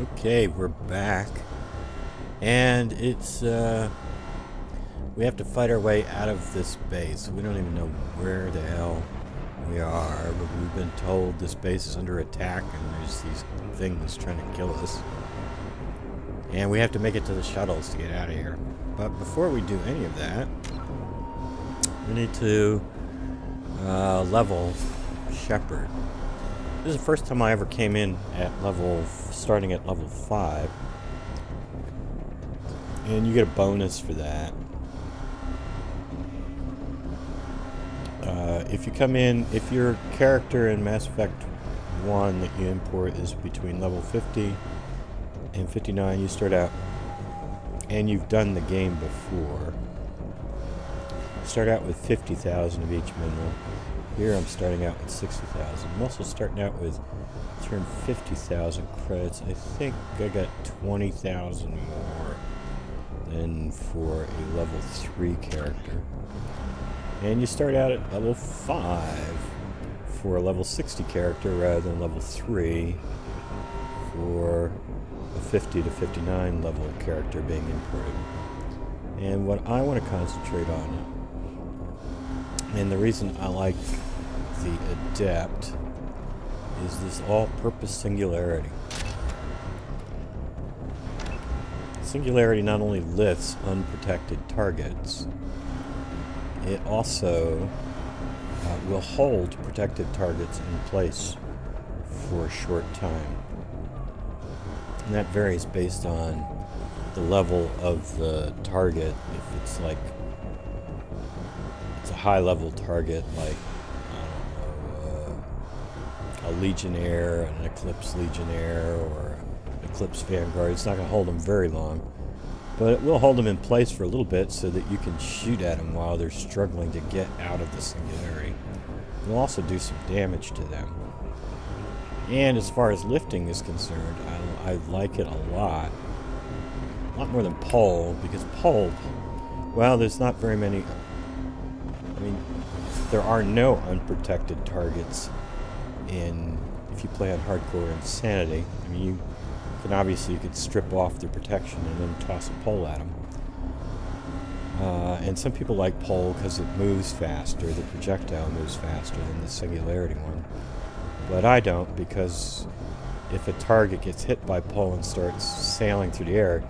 Okay, we're back, and it's we have to fight our way out of this base. We don't even know where the hell we are, but we've been told this base is under attack and there's these things trying to kill us, and we have to make it to the shuttles to get out of here. But before we do any of that, we need to level Shepard. This is the first time I ever came in at starting at level 5. And you get a bonus for that. If you come in, if your character in Mass Effect 1 that you import is between level 50 and 59, you start out, and you've done the game before, start out with 50,000 of each mineral. Here I'm starting out with 60,000. I'm also starting out with 250,000 credits. I think I got 20,000 more than for a level 3 character. And you start out at level 5 for a level 60 character rather than level 3 for a 50 to 59 level character being imported. And what I want to concentrate on, and the reason I like the Adept, is this all-purpose singularity. Singularity not only lifts unprotected targets, it also will hold protected targets in place for a short time. And that varies based on the level of the target. If it's like a high-level target, like a Legionnaire, an Eclipse Legionnaire, or an Eclipse Vanguard, it's not going to hold them very long, but it will hold them in place for a little bit so that you can shoot at them while they're struggling to get out of the singularity. It will also do some damage to them. And as far as lifting is concerned, I like it a lot more than Pole, because Pole, well, there's not very many. I mean, there are no unprotected targets if you play on Hardcore Insanity. I mean, you could strip off their protection and then toss a pole at them. And some people like Pole because it moves faster, the projectile moves faster than the Singularity one. But I don't, because if a target gets hit by Pole and starts sailing through the air,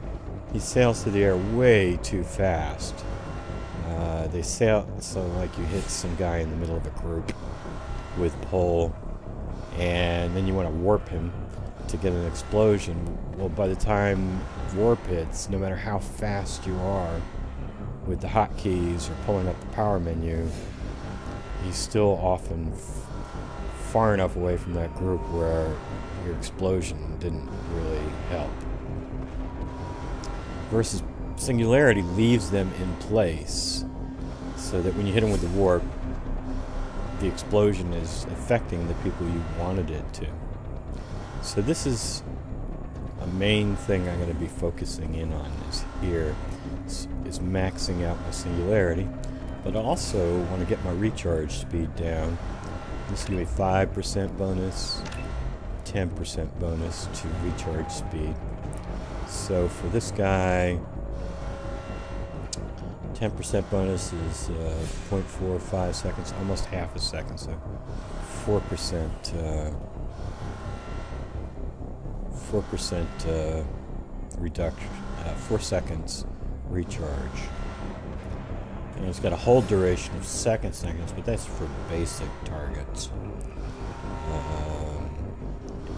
he sails through the air way too fast. They sail, so like you hit some guy in the middle of a group with Pole, and then you want to warp him to get an explosion. Well, by the time warp hits, no matter how fast you are with the hotkeys or pulling up the power menu, he's still often far enough away from that group where your explosion didn't really help. Versus Singularity leaves them in place, so that when you hit them with the warp, the explosion is affecting the people you wanted it to. So this is a main thing I'm going to be focusing in on is maxing out my Singularity, but I also want to get my recharge speed down. This will give me 5% bonus, 10% bonus to recharge speed. So for this guy, 10% bonus is 0.45 seconds, almost half a second, so 4% reduction, 4 seconds recharge. And it's got a hold duration of seconds, but that's for basic targets.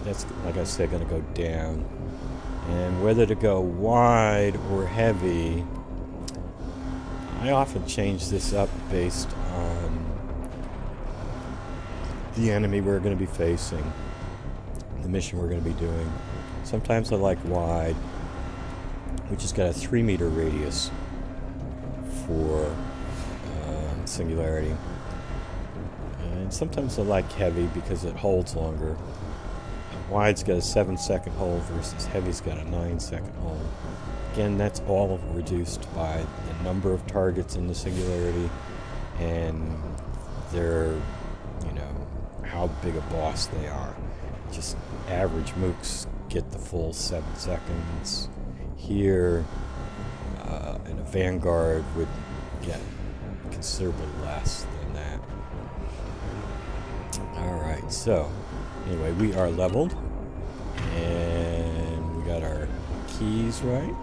That's, like I said, going to go down. And whether to go wide or heavy, I often change this up based on the enemy we're going to be facing, the mission we're going to be doing. Sometimes I like wide, which has got a 3-meter radius for Singularity. And sometimes I like heavy because it holds longer. Wide's got a 7-second hold versus heavy's got a 9-second hold. Again, that's all reduced by the number of targets in the Singularity and their, how big a boss they are. just average mooks get the full 7 seconds. Here, and a Vanguard would get considerably less than that. Alright, so anyway, we are leveled, and we got our keys right.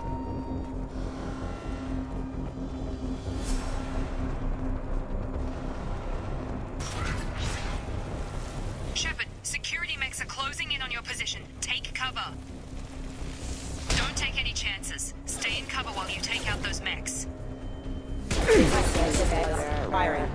Shepard, security mechs are closing in on your position. Take cover. Don't take any chances. Stay in cover while you take out those mechs. Firing.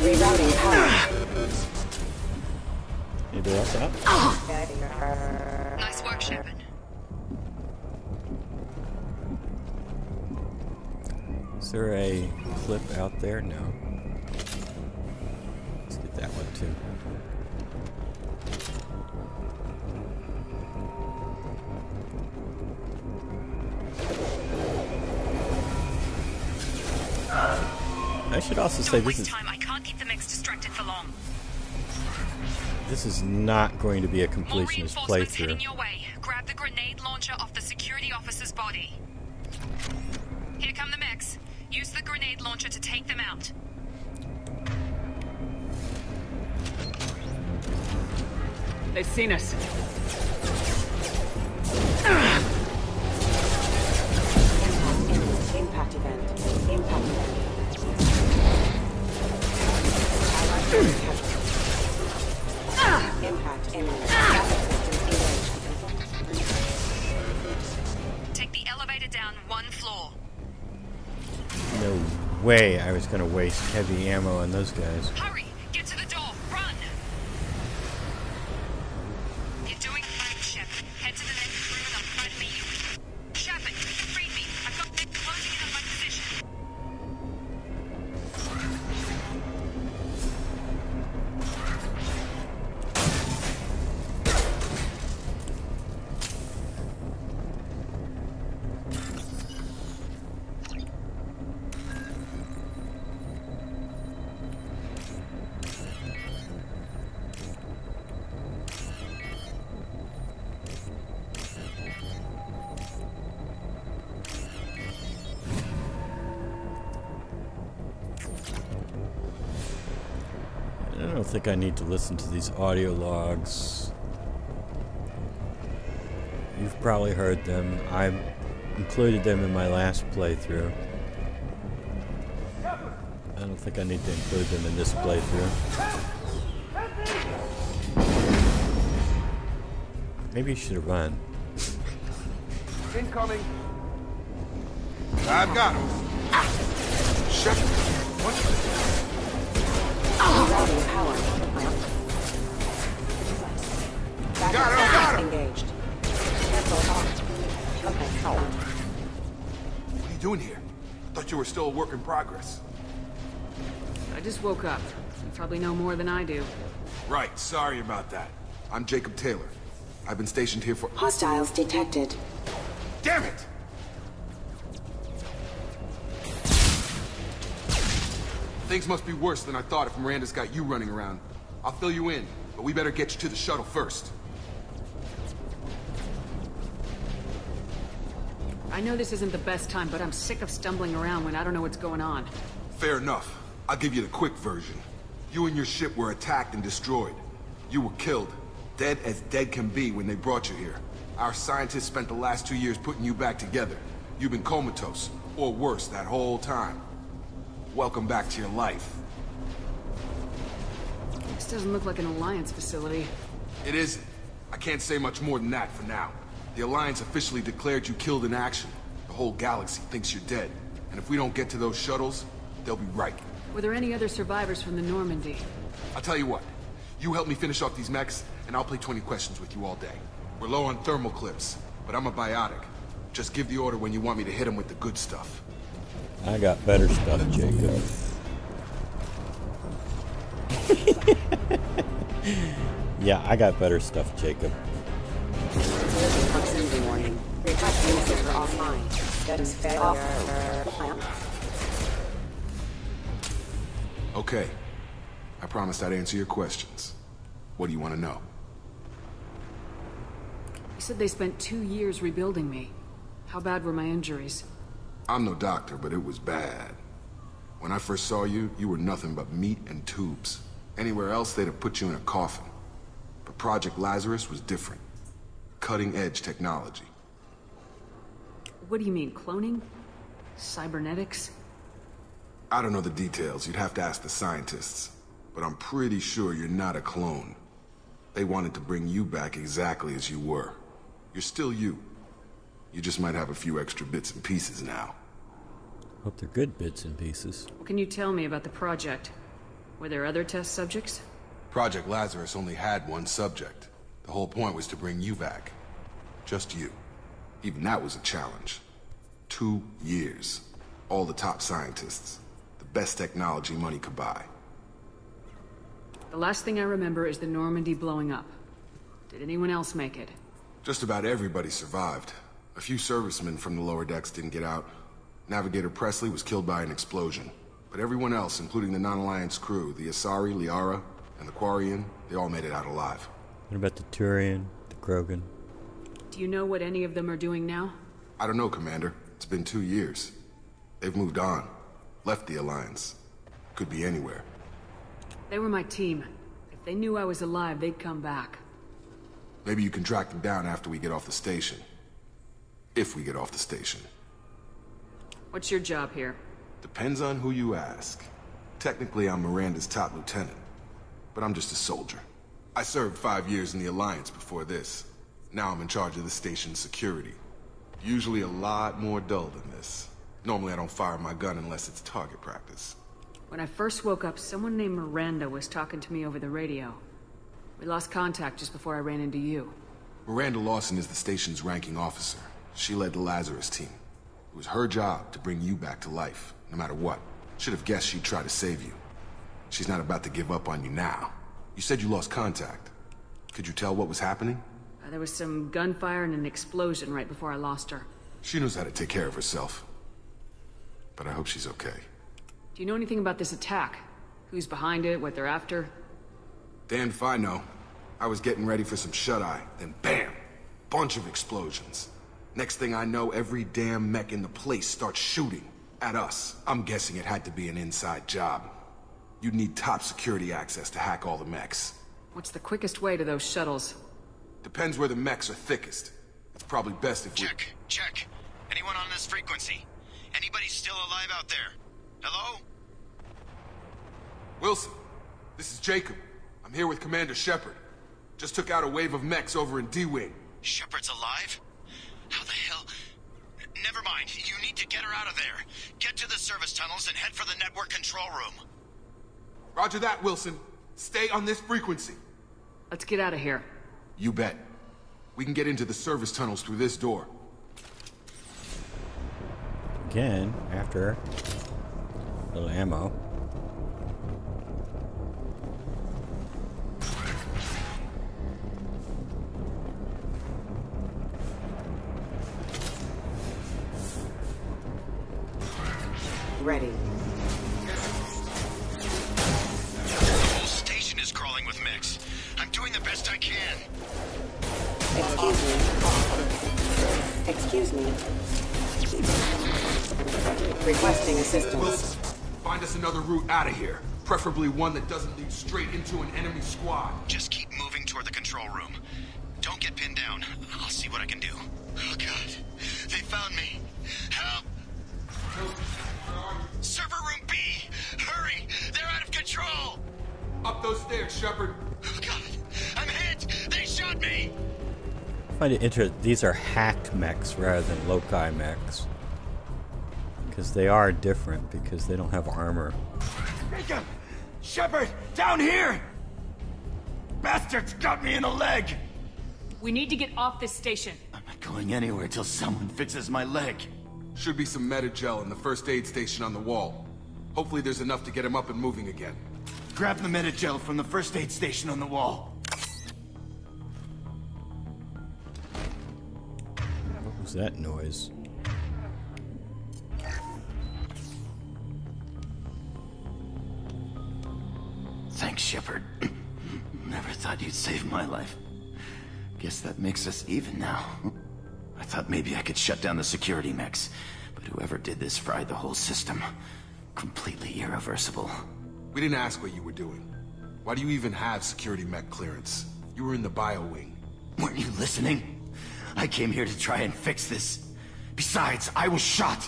Rerouting power. Anybody else up? Nice work, Shepard. Is there a clip out there? No. Let's get that one too. I should also say Don't waste time. I can't keep the mechs distracted for long. This is not going to be a More completionist reinforcements playthrough. heading your way. Grab the grenade launcher off the security officer's body. Here come the mechs. Use the grenade launcher to take them out. They've seen us. Impact event. Impact event. Impact imminent. Take the elevator down 1 floor. No way I was going to waste heavy ammo on those guys. Hurry! Get to the door! Run! You're doing fine, Shepard. Head to the next room and I'll try to meet you. Shepard, read me. I've got them closing in on my position. I don't think I need to listen to these audio logs. You've probably heard them. I included them in my last playthrough. I don't think I need to include them in this playthrough. Maybe you should have run. Incoming. I've got him. Shepard. What? Rerouting power. Got him. Engaged. Cancel off. Okay, help. What are you doing here? Thought you were still a work in progress. I just woke up. You probably know more than I do. Right, sorry about that. I'm Jacob Taylor. I've been stationed here for... Hostiles detected. Damn it! Things must be worse than I thought if Miranda's got you running around. I'll fill you in, but we better get you to the shuttle first. I know this isn't the best time, but I'm sick of stumbling around when I don't know what's going on. Fair enough. I'll give you the quick version. You and your ship were attacked and destroyed. You were killed. Dead as dead can be when they brought you here. Our scientists spent the last 2 years putting you back together. You've been comatose, or worse, that whole time. Welcome back to your life. This doesn't look like an Alliance facility. It isn't. I can't say much more than that for now. The Alliance officially declared you killed in action. The whole galaxy thinks you're dead. And if we don't get to those shuttles, they'll be right. Were there any other survivors from the Normandy? I'll tell you what. You help me finish off these mechs, and I'll play 20 questions with you all day. We're low on thermal clips, but I'm a biotic. Just give the order when you want me to hit them with the good stuff. I got better stuff, Jacob. Yeah, I got better stuff, Jacob. Proximity. Emergency warning. Requesting server offline. Status failure. Clamp. Okay. I promised I'd answer your questions. What do you want to know? You said they spent 2 years rebuilding me. How bad were my injuries? I'm no doctor, but it was bad. When I first saw you, you were nothing but meat and tubes. Anywhere else, they'd have put you in a coffin. But Project Lazarus was different. Cutting-edge technology. What do you mean, cloning? Cybernetics? I don't know the details. You'd have to ask the scientists. But I'm pretty sure you're not a clone. They wanted to bring you back exactly as you were. You're still you. You just might have a few extra bits and pieces now. Hope they're good bits and pieces. What can you tell me about the project? Were there other test subjects? Project Lazarus only had one subject. The whole point was to bring you back. Just you. Even that was a challenge. 2 years. All the top scientists. The best technology money could buy. The last thing I remember is the Normandy blowing up. Did anyone else make it? Just about everybody survived. A few servicemen from the lower decks didn't get out. Navigator Presley was killed by an explosion. But everyone else, including the non-Alliance crew, the Asari, Liara, and the Quarian, they all made it out alive. What about the Turian, the Krogan? Do you know what any of them are doing now? I don't know, Commander. It's been 2 years. They've moved on. Left the Alliance. Could be anywhere. They were my team. If they knew I was alive, they'd come back. Maybe you can track them down after we get off the station. If we get off the station. What's your job here? Depends on who you ask. Technically, I'm Miranda's top lieutenant. But I'm just a soldier. I served 5 years in the Alliance before this. Now I'm in charge of the station's security. Usually a lot more dull than this. Normally I don't fire my gun unless it's target practice. When I first woke up, someone named Miranda was talking to me over the radio. We lost contact just before I ran into you. Miranda Lawson is the station's ranking officer. She led the Lazarus team. It was her job to bring you back to life, no matter what. Should have guessed she'd try to save you. She's not about to give up on you now. You said you lost contact. Could you tell what was happening? There was some gunfire and an explosion right before I lost her. She knows how to take care of herself. But I hope she's okay. Do you know anything about this attack? Who's behind it, what they're after? Damned if I know. I was getting ready for some shut-eye, then bam! Bunch of explosions. Next thing I know, every damn mech in the place starts shooting. At us. I'm guessing it had to be an inside job. You'd need top security access to hack all the mechs. What's the quickest way to those shuttles? Depends where the mechs are thickest. It's probably best if we... Check. Anyone on this frequency? Anybody still alive out there? Hello? Wilson, this is Jacob. I'm here with Commander Shepard. Just took out a wave of mechs over in D-Wing. Shepard's alive? How the hell? Never mind. You need to get her out of there. Get to the service tunnels and head for the network control room. Roger that, Wilson. Stay on this frequency. Let's get out of here. You bet. We can get into the service tunnels through this door. Again, after a little ammo. Ready. The whole station is crawling with mechs. I'm doing the best I can. Excuse me. Requesting assistance. Wilson, find us another route out of here. Preferably one that doesn't lead straight into an enemy squad. Just keep moving toward the control room. Don't get pinned down. I'll see what I can do. Oh, God. They found me. Help! Server room B! Hurry! They're out of control! Up those stairs, Shepard. Oh, God. I'm hit! They shot me! I find it interesting. These are hack mechs rather than loci mechs. Because they are different, because they don't have armor. Jacob! Shepard! Down here! Bastards got me in the leg! We need to get off this station. I'm not going anywhere till someone fixes my leg. Should be some metagel in the first aid station on the wall. Hopefully there's enough to get him up and moving again. Grab the metagel from the first aid station on the wall. that noise? Thanks, Shepard. Never thought you'd save my life. Guess that makes us even now. I thought maybe I could shut down the security mechs, but whoever did this fried the whole system. Completely irreversible. We didn't ask what you were doing. Why do you even have security mech clearance? You were in the bio wing. Weren't you listening? I came here to try and fix this. Besides, I was shot.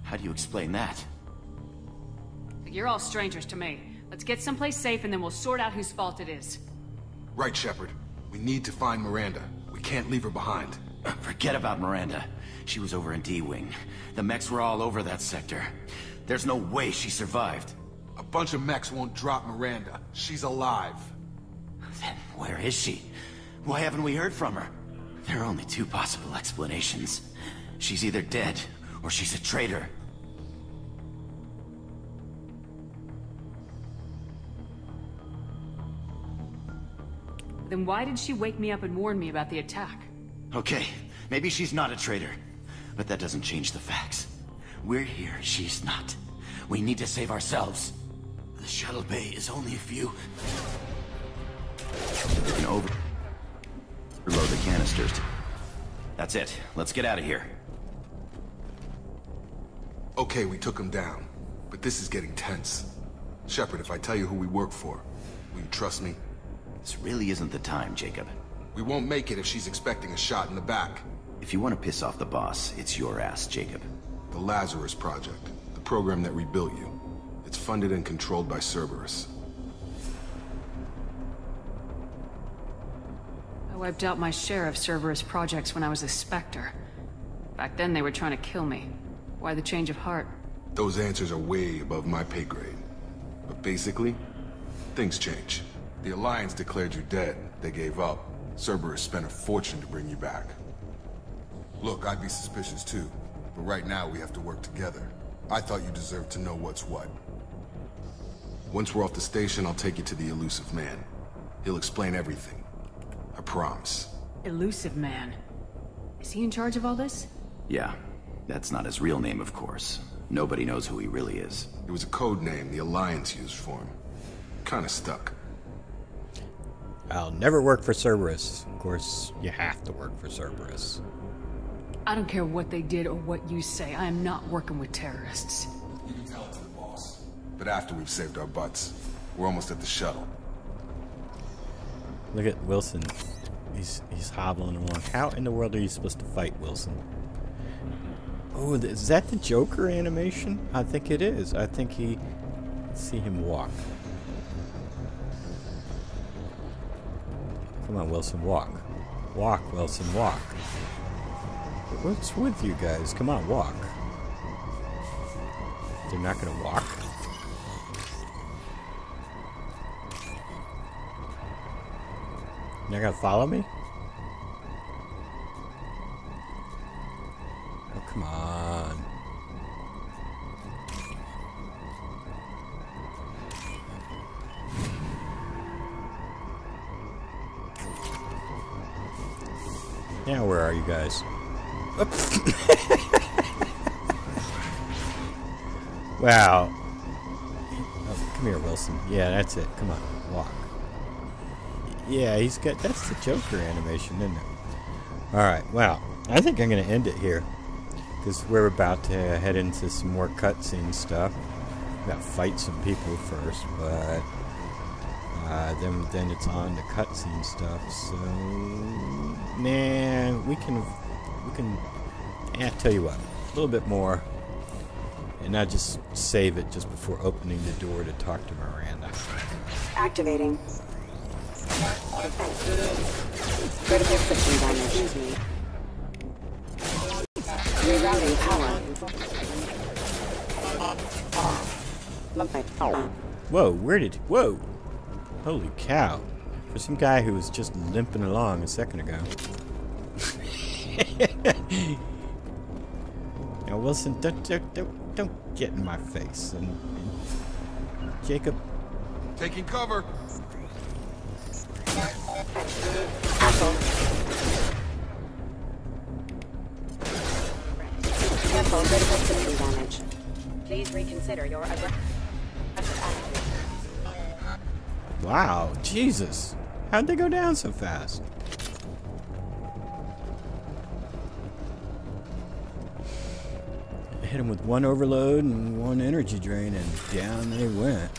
How do you explain that? You're all strangers to me. Let's get someplace safe and then we'll sort out whose fault it is. Right, Shepard. We need to find Miranda. We can't leave her behind. Forget about Miranda. She was over in D-Wing. The mechs were all over that sector. There's no way she survived. A bunch of mechs won't drop Miranda. She's alive. Then where is she? Why haven't we heard from her? There are only two possible explanations. She's either dead, or she's a traitor. Then why did she wake me up and warn me about the attack? Okay, maybe she's not a traitor, but that doesn't change the facts. We're here, she's not. We need to save ourselves. The shuttle bay is only a few... We can overload the canisters. That's it. Let's get out of here. Okay, we took him down, but this is getting tense. Shepard, if I tell you who we work for, will you trust me? This really isn't the time, Jacob. We won't make it if she's expecting a shot in the back. If you want to piss off the boss, it's your ass, Jacob. The Lazarus Project, the program that rebuilt you. It's funded and controlled by Cerberus. I wiped out my share of Cerberus projects when I was a Spectre. Back then they were trying to kill me. Why the change of heart? Those answers are way above my pay grade. But basically, things change. The Alliance declared you dead. They gave up. Cerberus spent a fortune to bring you back. Look, I'd be suspicious too. But right now we have to work together. I thought you deserved to know what's what. Once we're off the station, I'll take you to the Elusive Man. He'll explain everything. I promise. Elusive Man. Is he in charge of all this? Yeah. That's not his real name, of course. Nobody knows who he really is. It was a code name the Alliance used for him. Kinda stuck. I'll never work for Cerberus. Of course, you have to work for Cerberus. I don't care what they did or what you say. I am not working with terrorists. You can tell it to the boss. But after we've saved our butts, we're almost at the shuttle. Look at Wilson. He's hobbling along. How in the world are you supposed to fight Wilson? Oh, is that the Joker animation? I think it is. I think he... Let's see him walk. Come on, Wilson, walk. Walk, Wilson, walk. What's with you guys? Come on, walk. They're not gonna walk? You're not gonna follow me? Oh, come on. Now, where are you guys? Wow. Oh, come here, Wilson. Yeah, that's it. Come on, walk. Yeah, he's got... That's the Joker animation, isn't it? Alright, well, I think I'm going to end it here. Because we're about to head into some more cutscene stuff. We got to fight some people first, but... then it's on to cutscene stuff, so... Nah, we can... Yeah, tell you what. A little bit more. And I'll just save it just before opening the door to talk to Miranda. Activating. Critical system damage. Excuse me. Rerouting power. Whoa, where did... Whoa! Holy cow. For some guy who was just limping along a second ago. Now, Wilson, don't get in my face. And Jacob... Taking cover. for critical system damage. Please reconsider your aggressive attitude. Wow, Jesus. How'd they go down so fast? I hit them with one overload and one energy drain, and down they went.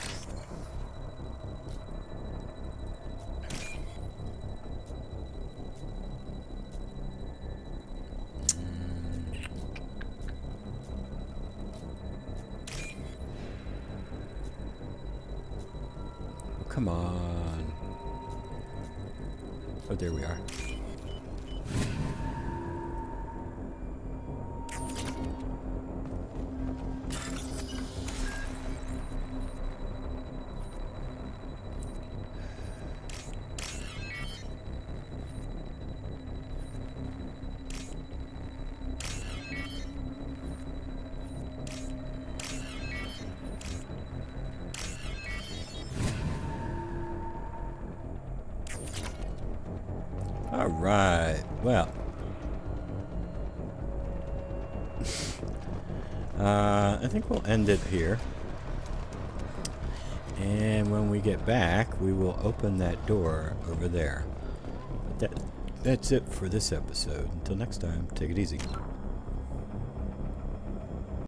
Come on. Oh, there we are. All right. Well, I think we'll end it here. And when we get back, we will open that door over there. But that's it for this episode. Until next time, take it easy.